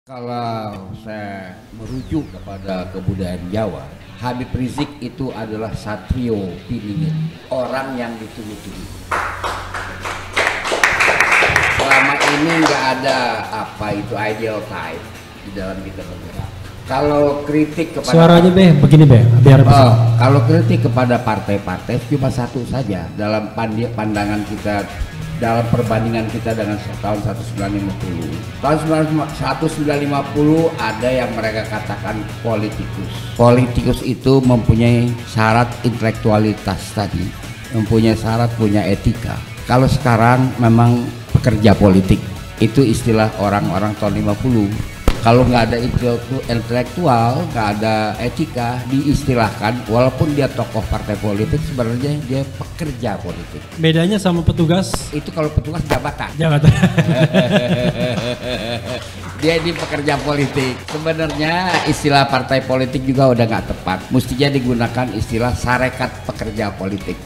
Kalau saya merujuk kepada kebudayaan Jawa, Habib Rizik itu adalah satrio piningit, orang yang ditunggu-tunggu. Selama ini nggak ada apa itu ideal type di dalam kita bergerak. Kalau kritik kepada suaranya begini biar kalau kritik kepada partai-partai cuma satu saja dalam pandangan kita, dalam perbandingan kita dengan tahun 1950. Tahun 1950 ada yang mereka katakan politikus. Politikus itu mempunyai syarat intelektualitas tadi, mempunyai syarat punya etika. Kalau sekarang memang pekerja politik, itu istilah orang-orang tahun 50. Kalau nggak ada intelektual, nggak ada etika, diistilahkan walaupun dia tokoh partai politik, sebenarnya dia pekerja politik. Bedanya sama petugas? Itu kalau petugas jabatan. Dia di pekerja politik. Sebenarnya istilah partai politik juga udah nggak tepat. Mestinya digunakan istilah sarekat pekerja politik.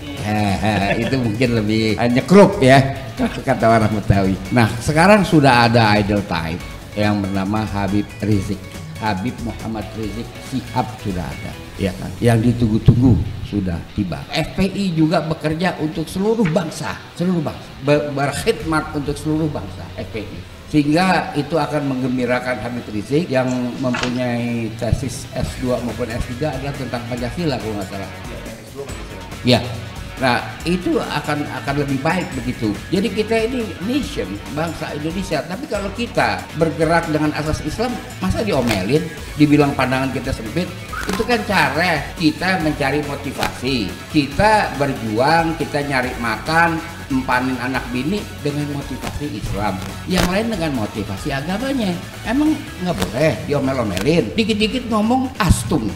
Itu mungkin lebih nyekruk ya, kata orang Betawi. Nah, sekarang sudah ada idol type yang bernama Habib Rizik. Habib Muhammad Rizik Syihab sudah ada, ya kan? Yang ditunggu-tunggu sudah tiba. FPI juga bekerja untuk seluruh bangsa, berkhidmat untuk seluruh bangsa FPI. Sehingga itu akan menggembirakan Habib Rizik yang mempunyai tesis S2 maupun S3 adalah tentang Pancasila kalau nggak salah. Ya. Nah, itu akan lebih baik begitu. Jadi kita ini nation, bangsa Indonesia. Tapi kalau kita bergerak dengan asas Islam, masa diomelin, dibilang pandangan kita sempit? Itu kan cara kita mencari motivasi. Kita berjuang, kita nyari makan, empanin anak bini dengan motivasi Islam. Yang lain dengan motivasi agamanya. Emang nggak boleh diomel-omelin. Dikit-dikit ngomong astung.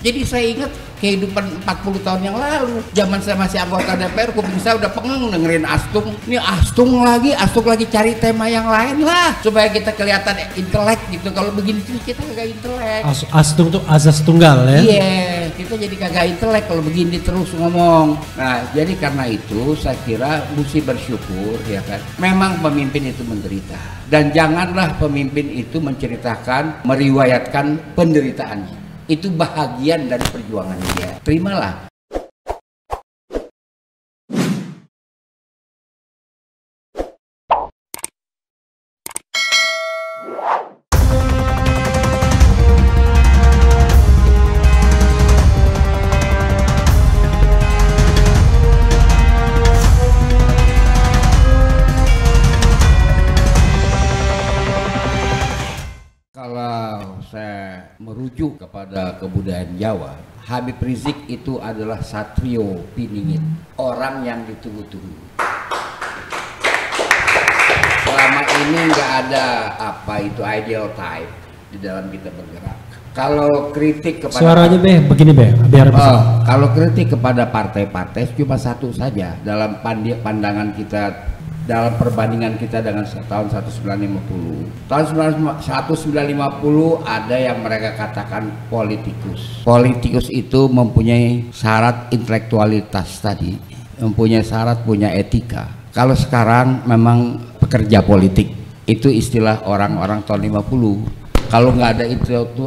Jadi saya ingat kehidupan 40 tahun yang lalu, zaman saya masih anggota DPR, kuping saya udah pengeng dengerin astung. Ini astung lagi cari tema yang lain lah supaya kita kelihatan intelek gitu. Kalau begini kita kagak intelek. Astung tuh azas tunggal ya? Iya, kita jadi kagak intelek kalau begini terus ngomong. Nah, jadi karena itu saya kira mesti bersyukur, ya kan. Memang pemimpin itu menderita, dan janganlah pemimpin itu menceritakan, meriwayatkan penderitaannya. Itu bahagian dari perjuangan dia. Terimalah. Kalau saya merujuk kepada kebudayaan Jawa, Habib Rizik itu adalah satrio piningit, orang yang ditunggu-tunggu. Selama ini nggak ada apa itu ideal type di dalam kita bergerak. Kalau kritik kepada suaranya begini biar kalau kritik kepada partai-partai cuma satu saja dalam pandangan kita, dalam perbandingan kita dengan tahun 1950. Tahun 1950 ada yang mereka katakan politikus. Politikus itu mempunyai syarat intelektualitas tadi, mempunyai syarat punya etika. Kalau sekarang memang pekerja politik, itu istilah orang-orang tahun 50. Kalau nggak ada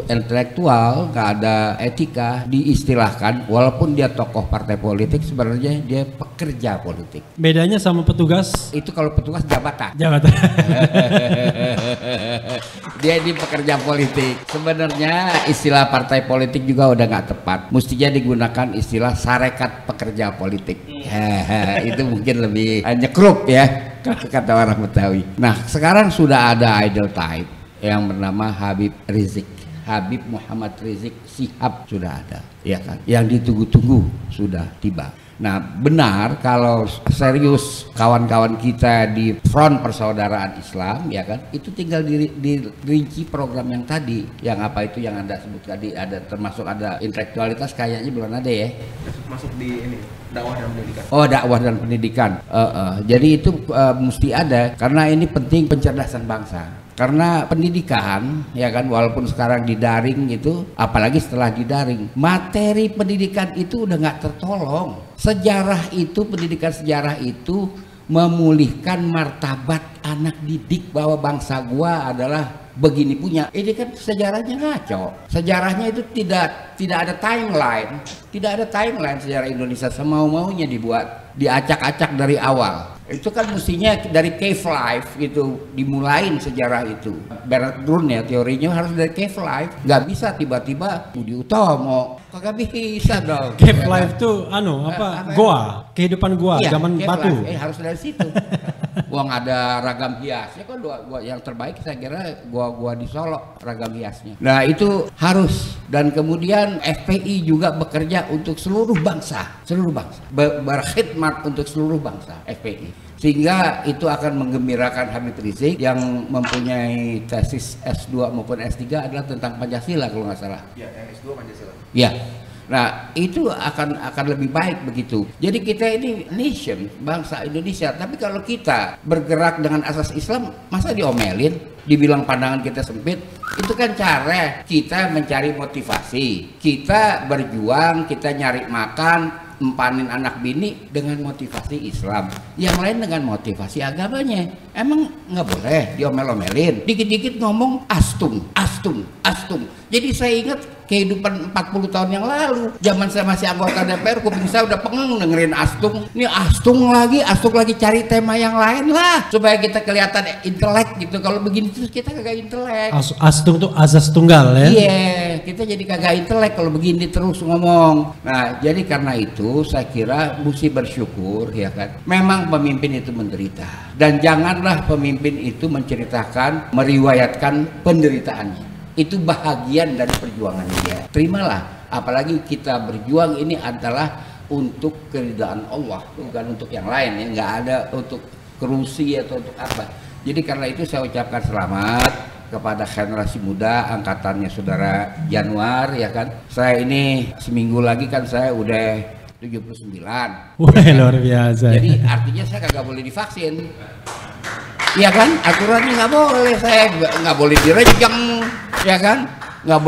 intelektual, nggak ada etika, diistilahkan walaupun dia tokoh partai politik, sebenarnya dia pekerja politik. Bedanya sama petugas? Itu kalau petugas jabatan. Dia di pekerja politik. Sebenarnya istilah partai politik juga udah nggak tepat. Mestinya digunakan istilah sarekat pekerja politik. Itu mungkin lebih nyekruk ya, kata orang Betawi. Nah, sekarang sudah ada idol type yang bernama Habib Rizik. Habib Muhammad Rizik Syihab sudah ada, ya kan? Yang ditunggu-tunggu sudah tiba. Nah, benar kalau serius kawan-kawan kita di front persaudaraan Islam, ya kan? Itu tinggal dirinci program yang tadi, yang apa itu yang Anda sebut tadi, ada termasuk ada intelektualitas, kayaknya belum ada ya. Masuk di ini dakwah dan pendidikan. Oh, dakwah dan pendidikan. Jadi itu mesti ada karena ini penting pencerdasan bangsa. Karena pendidikan, ya kan, walaupun sekarang didaring gitu, apalagi setelah didaring, materi pendidikan itu udah nggak tertolong. Pendidikan sejarah itu memulihkan martabat anak didik bahwa bangsa gua adalah begini punya. Ini kan sejarahnya ngaco. Sejarahnya itu tidak ada timeline. Tidak ada timeline sejarah Indonesia, semau-maunya dibuat, diacak-acak dari awal. Itu kan mestinya dari cave life gitu dimulain sejarah itu. Bernard Brun ya teorinya harus dari cave life. Nggak bisa tiba-tiba Budi Utomo, kagak bisa dong. Cave life tuh goa, kehidupan goa iya, zaman batu. Harus dari situ. Gua nggak ada ragam hiasnya kan, gua yang terbaik saya kira gua di Solo ragam hiasnya. Nah itu harus, dan kemudian FPI juga bekerja untuk seluruh bangsa, berkhidmat untuk seluruh bangsa FPI. Sehingga itu akan menggembirakan Habib Rizik yang mempunyai tesis S2 maupun S3 adalah tentang Pancasila kalau nggak salah. Ya, yang S2 Pancasila. Ya. Nah itu akan lebih baik begitu. Jadi kita ini nation, bangsa Indonesia. Tapi kalau kita bergerak dengan asas Islam, masa diomelin, dibilang pandangan kita sempit? Itu kan cara kita mencari motivasi. Kita berjuang, kita nyari makan, empanin anak bini dengan motivasi Islam. Yang lain dengan motivasi agamanya. Emang nggak boleh diomel-omelin. Dikit-dikit ngomong astung. Jadi saya ingat kehidupan 40 tahun yang lalu, zaman saya masih anggota DPR, kuping saya udah pengen dengerin astung. Ini astung lagi cari tema yang lain lah supaya kita kelihatan intelek gitu. Kalau begini terus kita kagak intelek. Astung tuh azas tunggal ya. Iya, kita jadi kagak intelek kalau begini terus ngomong. Nah, jadi karena itu saya kira mesti bersyukur ya kan. Memang pemimpin itu menderita, dan janganlah pemimpin itu menceritakan, meriwayatkan penderitaannya. Itu bahagian dari perjuangan dia. Terimalah, apalagi kita berjuang ini adalah untuk keridhaan Allah, bukan untuk yang lain ya, nggak ada untuk kerusi atau untuk apa. Jadi karena itu saya ucapkan selamat kepada generasi muda angkatannya saudara Januar ya kan. Saya ini seminggu lagi kan saya udah 79. Wah, luar biasa. Jadi artinya saya kagak boleh divaksin. Iya kan, aturannya nggak boleh, saya nggak boleh direjeng, ya kan, nggak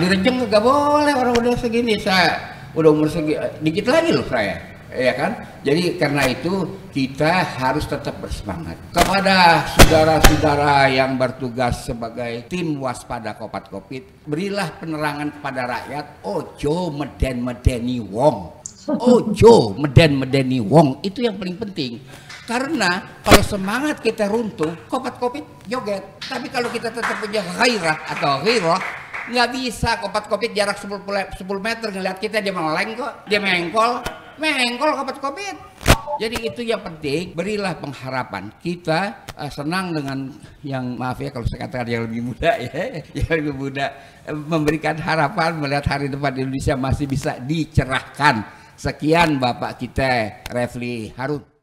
direjeng, nggak boleh orang udah segini, saya udah umur segini, dikit lagi loh saya, ya kan. Jadi karena itu kita harus tetap bersemangat. Kepada saudara-saudara yang bertugas sebagai tim waspada Covid, berilah penerangan kepada rakyat. Ojo meden-medeni wong, itu yang paling penting. Karena kalau semangat kita runtuh, Covid joget. Tapi kalau kita tetap punya gairah atau ghirah, nggak bisa Covid jarak 10 meter ngeliat kita, dia meleng kok, dia mengkol Covid. Jadi itu yang penting, berilah pengharapan. Kita senang dengan yang, maaf ya kalau saya katakan yang lebih muda ya, yang lebih muda, memberikan harapan melihat hari depan Indonesia masih bisa dicerahkan. Sekian Bapak kita Refli Harun.